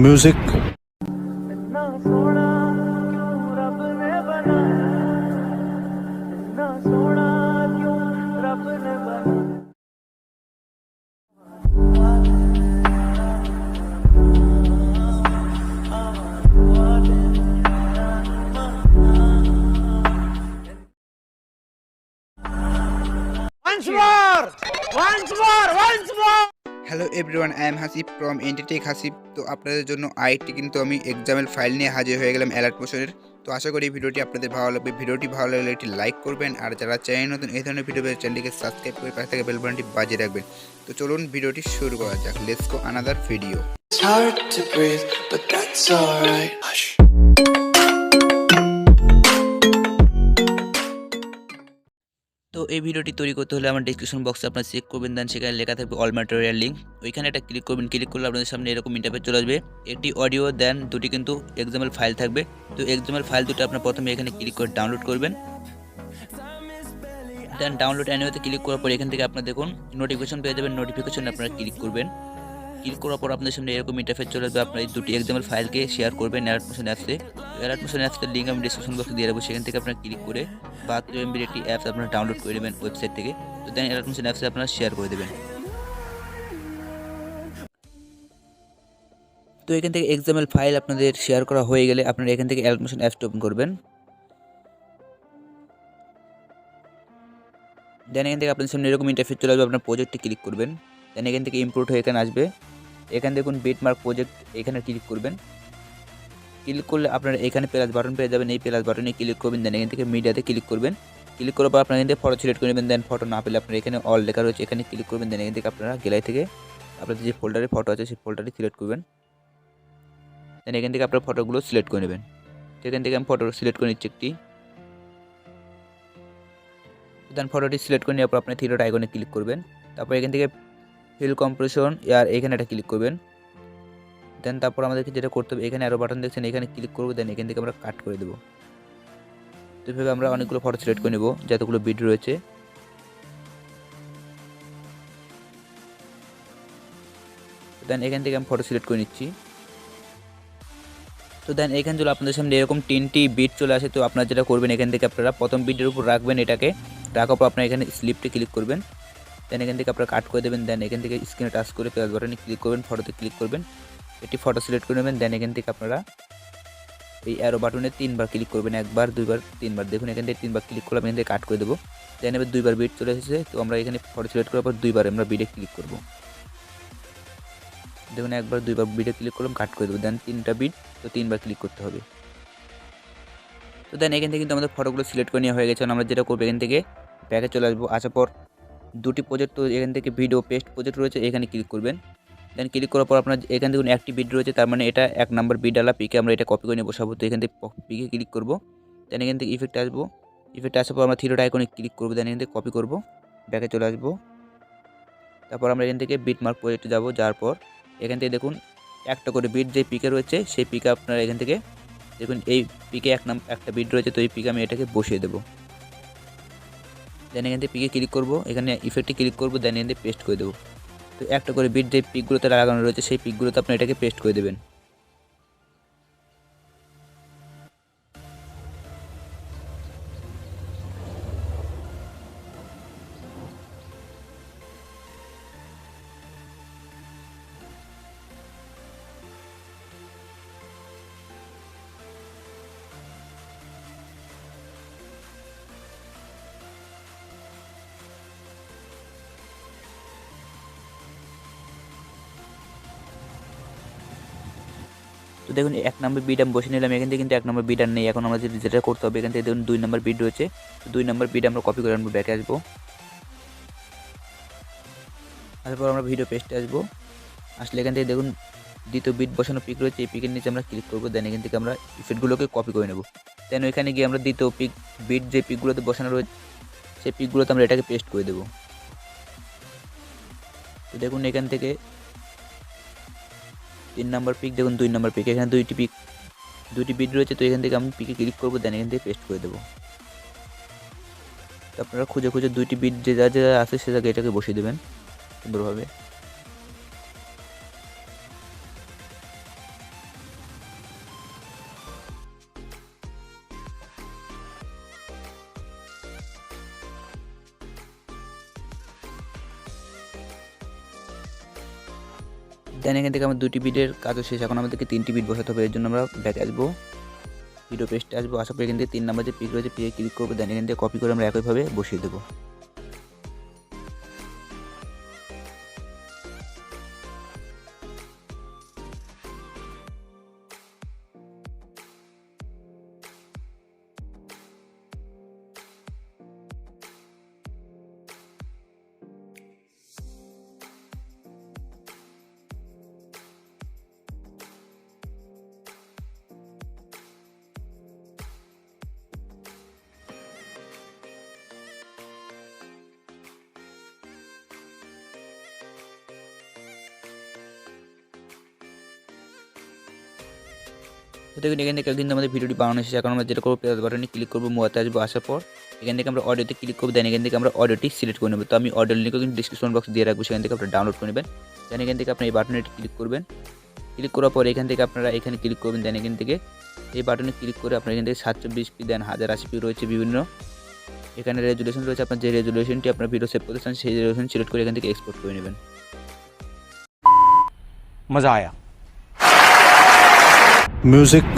music। Hello everyone, I am Hasib from Antitech Hasib. তো আপনাদের জন্য আরেকটি কিন্তু আমি এক্সামেল ফাইল নিয়ে হাজির হয়ে গেলাম অ্যালার্ট মোশনের। তো আশা করি ভিডিওটি আপনাদের ভালো লাগবে। ভিডিওটি ভালো লাগলে একটি লাইক করবেন, আর যারা চ্যানেল নতুন এই ধরনের ভিডিও পেয়ে চ্যানেলটিকে সাবস্ক্রাইব করে পাশে থাকা বেল বাটনটি বাজিয়ে রাখবেন। তো চলুন ভিডিওটি শুরু করা যাক। Let's go another video. It's hard to breathe, but that's alright. Hush. তো এই ভিডিওটি তৈরি করতে হলে আমার ডেসক্রিপশন বক্সে আপনারা চেক করবেন, দেন সেখানে লেখা থাকবে অল ম্যাটেরিয়াল লিঙ্ক। ওইখানে একটা ক্লিক করবেন, ক্লিক করলে আপনাদের সামনে এরকম ইন্টারফেস চলে আসবে। একটি অডিও দেন দুটি কিন্তু এক্সাম্পল ফাইল থাকবে। তো এক্সাম্পল ফাইল দুটো আপনার প্রথমে এখানে ক্লিক করে ডাউনলোড করবেন। দেন ডাউনলোড অ্যানিওতে ক্লিক করার পর এখান থেকে আপনারা দেখুন নোটিফিকেশন পেয়ে যাবেন। নোটিফিকেশনে আপনারা ক্লিক করবেন। ক্লিক করার পর আপনাদের সামনে এরকম ইন্টারফেস চলে আসবে। আপনারা এই দুটি এক্সাম্পল ফাইলকে শেয়ার করবেন অ্যালার্ট মোশন অ্যাপসে। অ্যালার্ট মোশন অ্যাপসের লিঙ্ক আমি ডিসক্রিপশন বক্সে দিয়ে রাখবো, সেখান থেকে আপনারা ক্লিক করে 72 MB একটি অ্যাপস আপনারা ডাউনলোড করে নেবেন ওয়েবসাইট থেকে। তো দেন অ্যালার্ট মোশন অ্যাপসে আপনারা শেয়ার করে দেবেন। তো এখান থেকে এক্সাম্পল ফাইল আপনাদের শেয়ার করা হয়ে গেলে আপনারা এখান থেকে অ্যালার্ট মোশন অ্যাপসটা ওপেন করবেন। দেন এখান থেকে আপনাদের সামনে এরকম ইন্টারফেস চলে আসবে। আপনার প্রজেক্টে ক্লিক করবেন। দেন এখান থেকে ইমপ্রট হয়ে এখানে আসবে। এখানে দেখুন বিটমার্ক প্রজেক্ট, এখানে ক্লিক করবেন। ক্লিক করলে আপনারা এখানে প্লাস বাটন পেয়ে যাবেন। এই প্লাস বাটনে ক্লিক করবেন। দেন এখান থেকে মিডিয়াতে ক্লিক করবেন। ক্লিক করার পর আপনারা এখান থেকে ফটো সিলেক্ট করে নেবেন। দেন ফটো না পেলে আপনারা এখানে অল লেখা রয়েছে, এখানে ক্লিক করবেন। দেন এখান থেকে আপনারা গ্যালারি থেকে আপনাদের যে ফোল্ডারে ফটো আছে সেই ফোল্ডারটি সিলেক্ট করবেন। দেন এখান থেকে আপনার ফটোগুলো সিলেক্ট করে নেবেন। তো এখান থেকে আমি ফটো সিলেক্ট করে নিচ্ছি একটি। দেন ফটোটি সিলেক্ট করে নেওয়ার পর আপনার থ্রি ডট আইকনে ক্লিক করবেন। তারপর এখান থেকে ফিল কম্প্রেশন আর এখানে একটা ক্লিক করবেন। দেন তারপর আমাদেরকে যেটা করতে হবে, এখানে আরও বাটন দেখছেন, এখানে ক্লিক করবো। দেন এখান থেকে আমরা কাট করে দেবো। তো এভাবে আমরা অনেকগুলো ফটো সিলেক্ট করে নেব যতগুলো বিট রয়েছে। দেন এখান থেকে আমি ফটো সিলেক্ট করে নিচ্ছি। তো দেন এখান থেকে আপনাদের সামনে এরকম 3টি বিট চলে আসে। তো আপনারা যেটা করবেন, এখান থেকে আপনারা প্রথম বিটের উপর রাখবেন, এটাকে রাখার পর আপনারা এখানে স্লিপটি ক্লিক করবেন। দেন এখান থেকে আপনারা কাট করে দেবেন। দেন এখান থেকে স্ক্রিনে টাচ করে প্লাস বাটনে ক্লিক করবেন, ফটোতে ক্লিক করবেন, একটি ফটো সিলেক্ট করে নেবেন। দেন এখান থেকে আপনারা এই অ্যারো বাটনে 3বার ক্লিক করবেন, একবার দুইবার তিনবার। দেখুন এখান থেকে 3বার ক্লিক করলে আমি এখান থেকে কাট করে দেবো। দেন এবার 2বার বিট চলে এসেছে। তো আমরা এখানে ফটো সিলেক্ট করার পর 2বার আমরা বিটে ক্লিক করব। দেখুন একবার দুইবার বিটে ক্লিক করলাম, কাট করে দেবো। দেন 3টা বিট, তো 3বার ক্লিক করতে হবে। তো দেন এখান থেকে কিন্তু আমাদের ফটোগুলো সিলেক্ট করে নেওয়া হয়ে গেছে। আমরা যেটা করবো, এখান থেকে ব্যাকে চলে আসবো। আসার পর দুটি প্রজেক্ট, তো এখান থেকে ভিডিও পেস্ট প্রজেক্ট রয়েছে, এখানে ক্লিক করবেন। দেন ক্লিক করার পর আপনার এখান থেকে একটি বিট রয়েছে, তার মানে এটা 1 নম্বর বিটওয়ালা পিকে আমরা এটা কপি করে নিয়ে বসাবো। তো এখান থেকে পিকে ক্লিক করবো। দেন এখান থেকে ইফেক্টে আসবো। ইফেক্টে আসার পর আমরা থ্রি ডট আইকনে ক্লিক করবো। দেন এখান থেকে কপি করবো, ব্যাকে চলে আসবো। তারপর আমরা এখান থেকে বিট মার্ক প্রজেক্টে যাবো। যাওয়ার পর এখান থেকে দেখুন একটা করে বিট যে পিকে রয়েছে, সেই পিকে আপনারা এখান থেকে দেখুন এই পিকে একটা বিট রয়েছে, তো এই পিকে আমি এটাকে বসিয়ে দেবো। দেন এখান থেকে পিকে ক্লিক করবো, এখানে ইফেক্টে ক্লিক করবো। দেন এখান থেকে পেস্ট করে দেবো। তো একটা করে বিট যে পিকগুলোতে লাগানো রয়েছে, সেই পিকগুলোতে আপনি এটাকে পেস্ট করে দেবেন। তো দেখুন 1 নম্বর বিট আমি বসে নিলাম। এখান থেকে কিন্তু 1 নম্বর বিট আর নেই। এখন আমরা যেটা করতে হবে, এখান থেকে দেখুন 2 নম্বর বিট রয়েছে। তো 2 নম্বর বিট আমরা কপি করে আনবো, ব্যাকে আসবো। তারপর আমরা ভিডিও পেস্টে আসবো। আসলে এখান থেকে দেখুন দ্বিতীয় বিট বসানো পিক রয়েছে, এই পিকের নিচে আমরা ক্লিক করবো। দেন এখান থেকে আমরা ইফেক্টগুলোকে কপি করে নেব। দেন ওইখানে গিয়ে আমরা দ্বিতীয় বিট যে পিকগুলোতে বসানো রয়েছে, সেই পিকগুলোতে আমরা এটাকে পেস্ট করে দেবো। তো দেখুন এখান থেকে 3 নম্বর পিক, দেখুন 2 নম্বর পিক, এখানে দুইটি বিট রয়েছে। তো এখান থেকে আমি পিকে ক্লিক করবো। দেন এখান থেকে পেস্ট করে দেবো। তো আপনারা খুঁজে খুঁজে 2টি বিট যে যা যা আছে সে জায়গায় এটাকে বসিয়ে দেবেন সুন্দরভাবে। দেন এখান থেকে আমার 2টি বিটের কাজও শেষ। এখন আমাদেরকে 3টি বিট বসাতে হবে। এর জন্য আমরা ব্যাকে আসবো, ভিডিও পেস্টে আসবো, আসার পর এখান থেকে 3 নাম্বার যে পিক রয়েছে পিকে ক্লিক করবো। দেন এখান থেকে কপি করে আমরা একইভাবে বসিয়ে দেবো। তো দেখুন এখান থেকে কিন্তু আমাদের ভিডিওটি বানানো শেষ। এখন আমরা যেটা করবো প্লাস বাটনে ক্লিক করবো, মোয়াতে আসবো, আসার পর এখান থেকে আমরা অডিওতে ক্লিক করবো। দেন এখান থেকে আমরা অডিওটি সিলেক্ট করে নেবো। তো আমি অডিও লিঙ্কও কিন্তু ডিসক্রিপশন বক্স দিয়ে রাখবো, সেখান থেকে আপনারা ডাউনলোড করে নেবেন। দেন এখান থেকে আপনার এই বাটনে ক্লিক করবেন, ক্লিক করার পর এখান থেকে আপনারা এখানে ক্লিক করবেন। দেন এখান থেকে এই বাটনে ক্লিক করে আপনার এখান থেকে 720p দেন 1080p রয়েছে বিভিন্ন এখানে রেজুলেশন রয়েছে। আপনার যে রেজুলেশনটি আপনার ভিডিও সেভ করতে চান সেই রেজুলেশন সিলেক্ট করে এখান থেকে এক্সপোর্ট করে নেবেন। मज़ा आया। म्यूजिक